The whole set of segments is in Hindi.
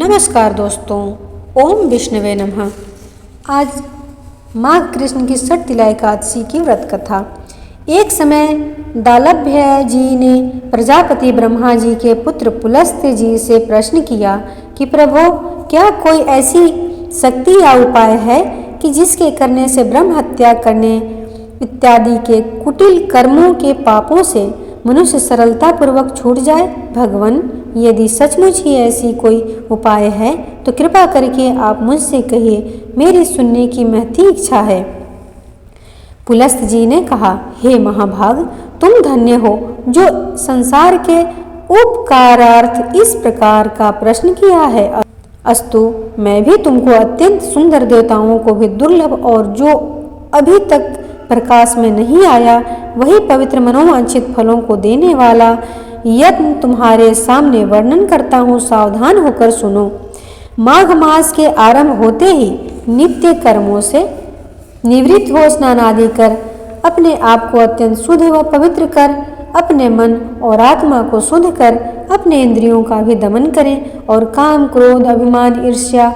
नमस्कार दोस्तों, ओम विष्णवे नमः। आज माघ कृष्ण की छठ तिला एकादशी की व्रत कथा। एक समय दालभ्य जी ने प्रजापति ब्रह्मा जी के पुत्र पुलस्त्य जी से प्रश्न किया कि प्रभु, क्या कोई ऐसी शक्ति या उपाय है कि जिसके करने से ब्रह्म हत्या करने इत्यादि के कुटिल कर्मों के पापों से मनुष्य सरलतापूर्वक छूट जाए? भगवान, यदि सचमुच ही ऐसी कोई उपाय है तो कृपा करके आप मुझसे कहिए, मेरी सुनने की महती इच्छा है। पुलस्त जी ने कहा, हे महाभाग, तुम धन्य हो जो संसार के उपकारार्थ इस प्रकार का प्रश्न किया है। अस्तु, मैं भी तुमको अत्यंत सुंदर देवताओं को भी दुर्लभ और जो अभी तक प्रकाश में नहीं आया वही पवित्र मनोवांछित फलों को देने वाला यत्न तुम्हारे सामने वर्णन करता हूँ। सावधान होकर सुनो। माघ मास के आरंभ होते ही नित्य कर्मों से निवृत्त हो स्नान आदि कर अपने आप को अत्यंत शुद्ध व पवित्र कर अपने मन और आत्मा को शुद्ध कर अपने इंद्रियों का भी दमन करें और काम, क्रोध, अभिमान, ईर्ष्या,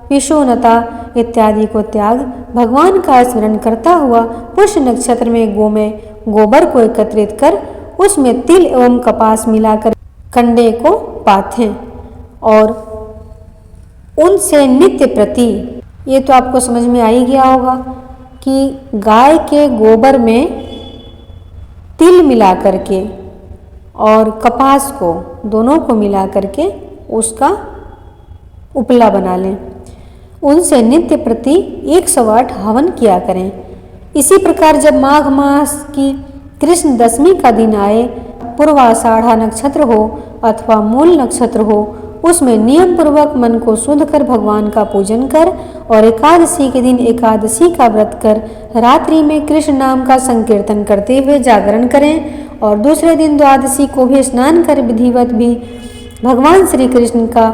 विषोनता इत्यादि को त्याग भगवान का स्मरण करता हुआ पुष्य नक्षत्र में गोबर को एकत्रित कर उसमें तिल एवं कपास मिलाकर कंडे को पाथें और उनसे नित्य प्रति, ये तो आपको समझ में आ ही गया होगा कि गाय के गोबर में तिल मिला करके और कपास को दोनों को मिला करके उसका उपला बना लें। उनसे नित्य प्रति 108 हवन किया करें। इसी प्रकार जब माघ मास की कृष्ण दशमी का दिन आए, पूर्वाषाढ़ा नक्षत्र हो अथवा मूल नक्षत्र हो, उसमें नियम पूर्वक मन को शुद्ध कर भगवान का पूजन कर और एकादशी के दिन एकादशी का व्रत कर रात्रि में कृष्ण नाम का संकीर्तन करते हुए जागरण करें और दूसरे दिन द्वादशी को भी स्नान कर विधिवत भी भगवान श्री कृष्ण का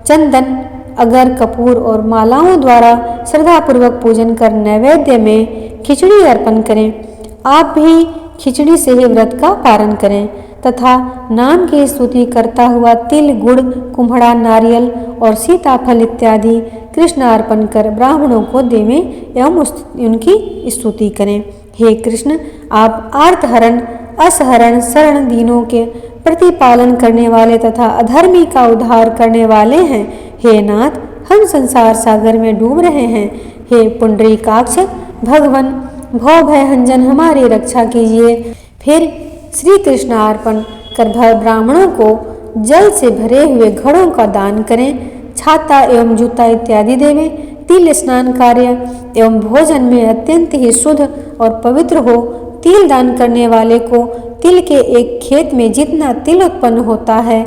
चंदन, अगर, कपूर और मालाओं द्वारा श्रद्धापूर्वक पूजन कर नैवेद्य में खिचड़ी अर्पण करें। आप भी खिचड़ी से ही व्रत का पारण करें तथा नाम की स्तुति करता हुआ तिल, गुड़, कुम्हड़ा, नारियल और सीताफल इत्यादि कृष्ण अर्पण कर ब्राह्मणों को देवें एवं उनकी स्तुति करें। हे कृष्ण, आप आर्तहरण, असहरण, शरण दीनों के प्रतिपालन करने वाले तथा अधर्मी का उद्धार करने वाले हैं। हे नाथ, हम संसार सागर में डूब रहे हैं। हे पुंडरीकाक्ष भगवान, भव भय हंजन हमारी रक्षा कीजिए। फिर श्री कृष्ण अर्पण कर ब्राह्मणों को जल से भरे हुए घड़ों का दान करें, छाता एवं जूता इत्यादि देवें। तिल स्नान कार्य एवं भोजन में अत्यंत ही शुद्ध और पवित्र हो। तिल दान करने वाले को तिल के एक खेत में जितना तिल उत्पन्न होता है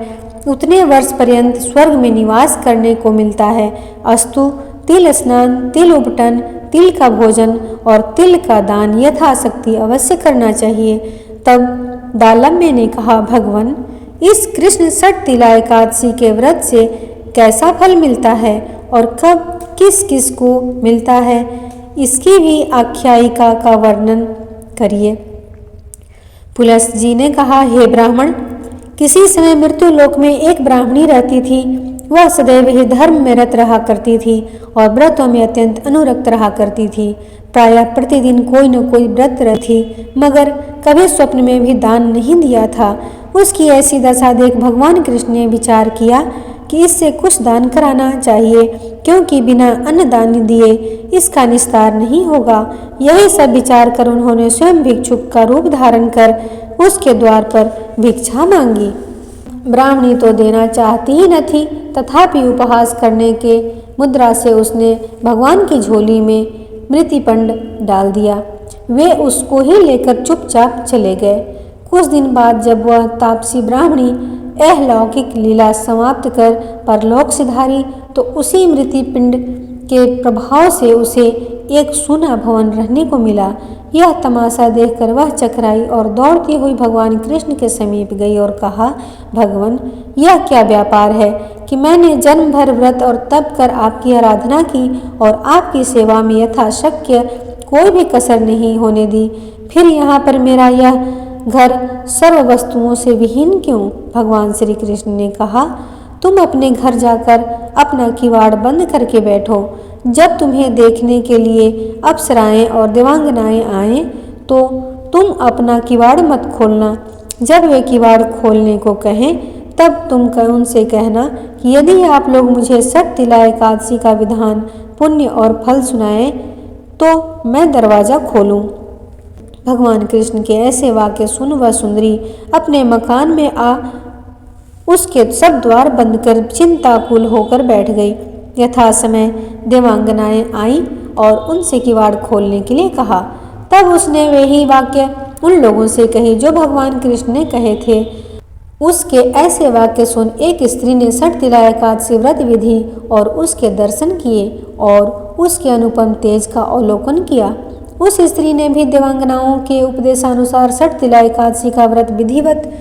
उतने वर्ष पर्यंत स्वर्ग में निवास करने को मिलता है। अस्तु, तिल स्नान, तिल उपटन, तिल का भोजन और तिल का दान यथाशक्ति अवश्य करना चाहिए। तब दालम्य ने कहा, भगवान, इस कृष्ण छठ तिला एकादशी के व्रत से कैसा फल मिलता है और कब किस किस को मिलता है, इसकी भी आख्यायिका का वर्णन करिए। पुलस्त जी ने कहा, हे ब्राह्मण, किसी समय मृत्यु लोक में एक ब्राह्मणी रहती थी। वह सदैव ही धर्म में रत रहा करती थी और व्रतों में अत्यंत अनुरक्त रहा करती थी। प्रायः प्रतिदिन कोई न कोई व्रत रखी, मगर कभी स्वप्न में भी दान नहीं दिया था। उसकी ऐसी दशा देख भगवान कृष्ण ने विचार किया कि इससे कुछ दान कराना चाहिए, क्योंकि बिना अन्न दान दिए इसका निस्तार नहीं होगा। यही सब विचार कर उन्होंने स्वयं भिक्षुक का रूप धारण कर उसके द्वार पर भिक्षा मांगी। ब्राह्मणी तो देना चाहती ही न थी, तथापि उपहास करने के मुद्रा से उसने भगवान की झोली में मृतिपंड डाल दिया। वे उसको ही लेकर चुपचाप चले गए। कुछ दिन बाद जब वह तापसी ब्राह्मणी अलौकिक लीला समाप्त कर परलोक सिधारी तो उसी मृतिपिंड के प्रभाव से उसे एक सूना भवन रहने को मिला। यह तमाशा देखकर वह चकराई और दौड़ती हुई भगवान कृष्ण के समीप गई और कहा, भगवान, यह क्या व्यापार है कि मैंने जन्म भर व्रत और तप कर आपकी आराधना की और आपकी सेवा में यथाशक्य कोई भी कसर नहीं होने दी, फिर यहाँ पर मेरा यह घर सर्व वस्तुओं से विहीन क्यों? भगवान श्री कृष्ण ने कहा, तुम अपने घर जाकर अपना किवाड़ बंद करके बैठो। जब तुम्हें देखने के लिए अप्सराएं और देवांगनाएं आएं तो तुम अपना किवाड़ मत खोलना। जब वे किवाड़ खोलने को कहें तब तुम उनसे कहना कि यदि आप लोग मुझे षट तिला एकादशी का विधान, पुण्य और फल सुनाएं तो मैं दरवाज़ा खोलूं। भगवान कृष्ण के ऐसे वाक्य सुन वह सुंदरी अपने मकान में आ उसके सब द्वार बंद कर चिंताकुल होकर बैठ गई। यथा समय देवांगनाएं आईं और उनसे किवाड़ खोलने के लिए कहा। तब उसने वही वाक्य उन लोगों से कहे जो भगवान कृष्ण ने कहे थे। उसके ऐसे वाक्य सुन एक स्त्री ने षट तिला एकादशी व्रत विधि और उसके दर्शन किए और उसके अनुपम तेज का अवलोकन किया। उस स्त्री ने भी देवांगनाओं के उपदेशानुसार षट तिला एकादशी का व्रत विधिवत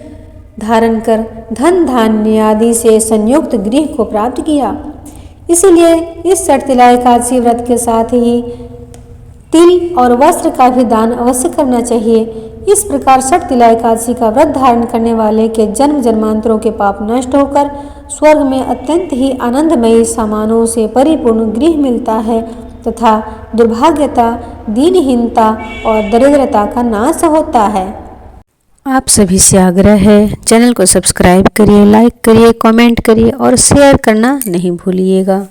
धारण कर धन धान्य आदि से संयुक्त गृह को प्राप्त किया। इसीलिए इस षट तिला एकादशी व्रत के साथ ही तिल और वस्त्र का भी दान अवश्य करना चाहिए। इस प्रकार षट तिला एकादशी का व्रत धारण करने वाले के जन्म जन्मांतरों के पाप नष्ट होकर स्वर्ग में अत्यंत ही आनंदमयी सामानों से परिपूर्ण गृह मिलता है तथा दुर्भाग्यता, दीनहीनता और दरिद्रता का नाश होता है। आप सभी से आग्रह है, चैनल को सब्सक्राइब करिए, लाइक करिए, कमेंट करिए और शेयर करना नहीं भूलिएगा।